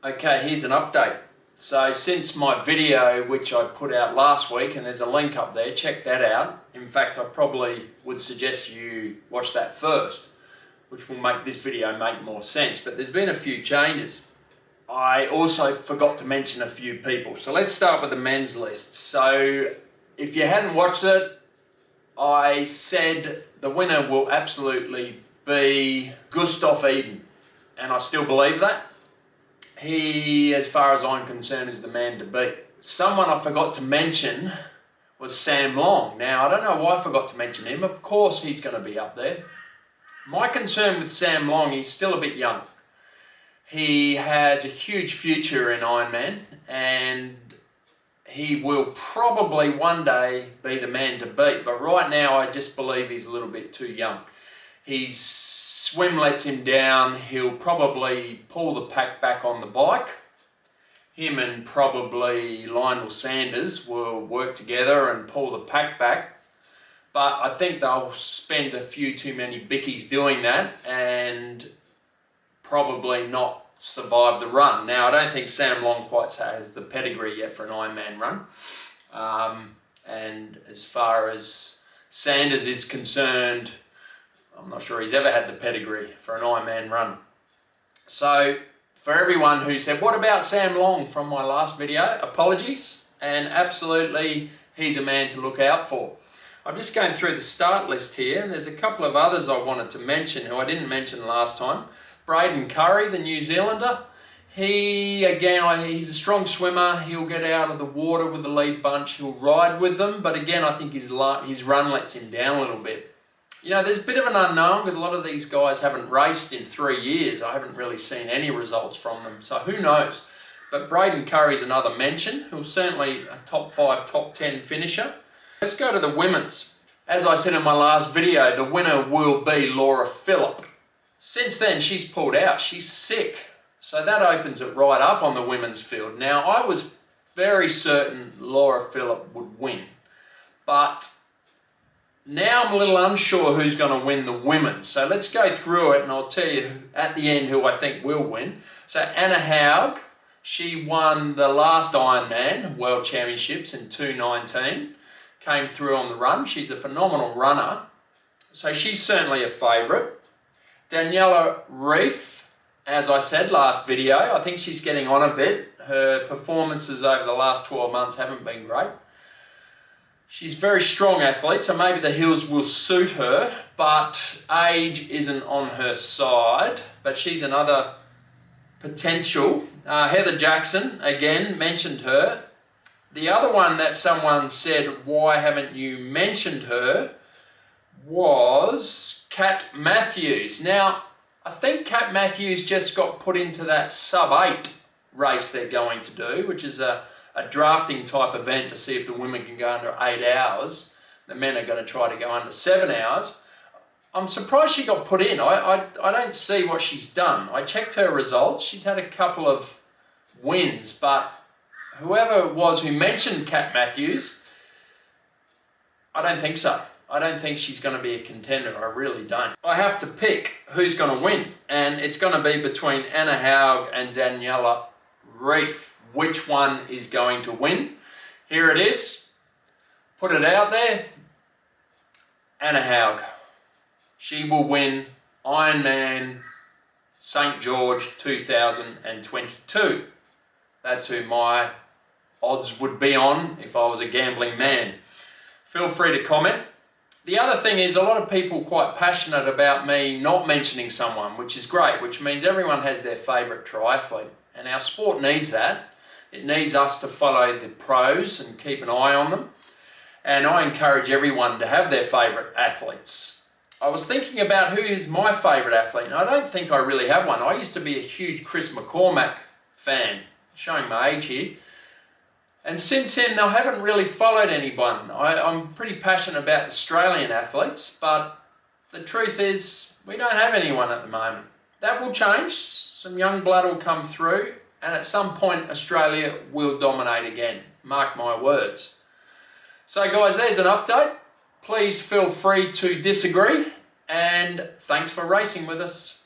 Okay, here's an update. So since my video, which I put out last week, and there's a link up there, check that out. In fact, I probably would suggest you watch that first, which will make this video make more sense. But there's been a few changes. I also forgot to mention a few people. So let's start with the men's list. So if you hadn't watched it, I said the winner will absolutely be Gustav Eden. And I still believe that. He, as far as I'm concerned, is the man to beat. Someone I forgot to mention was Sam Long. Now, I don't know why I forgot to mention him. Of course he's going to be up there. My concern with Sam Long, he's still a bit young. He has a huge future in Ironman, and he will probably one day be the man to beat. But right now, I just believe he's a little bit too young. His swim lets him down. He'll probably pull the pack back on the bike. Him and probably Lionel Sanders will work together and pull the pack back. But I think they'll spend a few too many bickies doing that and probably not survive the run. Now, I don't think Sam Long quite has the pedigree yet for an Ironman run. And as far as Sanders is concerned, I'm not sure he's ever had the pedigree for an Ironman run. So, for everyone who said, what about Sam Long from my last video? Apologies, and absolutely he's a man to look out for. I'm just going through the start list here, and there's a couple of others I wanted to mention who I didn't mention last time. Braden Curry, the New Zealander. He's a strong swimmer. He'll get out of the water with the lead bunch. He'll ride with them, but again, I think his run lets him down a little bit. You know, there's a bit of an unknown because a lot of these guys haven't raced in 3 years. I haven't really seen any results from them, so who knows? But Braden Curry's another mention, who's certainly a top 5, top 10 finisher. Let's go to the women's. As I said in my last video, the winner will be Laura Philipp. Since then, she's pulled out. She's sick. So that opens it right up on the women's field. Now, I was very certain Laura Philipp would win, but now I'm a little unsure who's going to win the women. So let's go through it and I'll tell you at the end who I think will win. So Anna Haug, she won the last Ironman World Championships in 2019. Came through on the run. She's a phenomenal runner. So she's certainly a favourite. Daniela Reif, as I said last video, I think she's getting on a bit. Her performances over the last 12 months haven't been great. She's a very strong athlete, so maybe the hills will suit her, but age isn't on her side. But she's another potential. Heather Jackson, again, mentioned her. The other one that someone said, why haven't you mentioned her, was Kat Matthews. Now, I think Kat Matthews just got put into that sub-8 race they're going to do, which is a drafting type event to see if the women can go under 8 hours. The men are going to try to go under 7 hours. I'm surprised she got put in. I don't see what she's done. I checked her results. She's had a couple of wins, but whoever it was who mentioned Kat Matthews, I don't think so. I don't think she's going to be a contender. I really don't. I have to pick who's going to win, and it's going to be between Anna Haug and Daniela Reif. Which one is going to win? Here it is. Put it out there. Anna Haug. She will win Ironman St. George 2022. That's who my odds would be on if I was a gambling man. Feel free to comment. The other thing is, a lot of people quite passionate about me not mentioning someone, which is great, which means everyone has their favourite triathlete. And our sport needs that. It needs us to follow the pros and keep an eye on them. And I encourage everyone to have their favourite athletes. I was thinking about who is my favourite athlete, and I don't think I really have one. I used to be a huge Chris McCormack fan, showing my age here. And since then, I haven't really followed anyone. I'm pretty passionate about Australian athletes, but the truth is, we don't have anyone at the moment. That will change. Some young blood will come through, and at some point, Australia will dominate again. Mark my words. So guys, there's an update. Please feel free to disagree, and thanks for racing with us.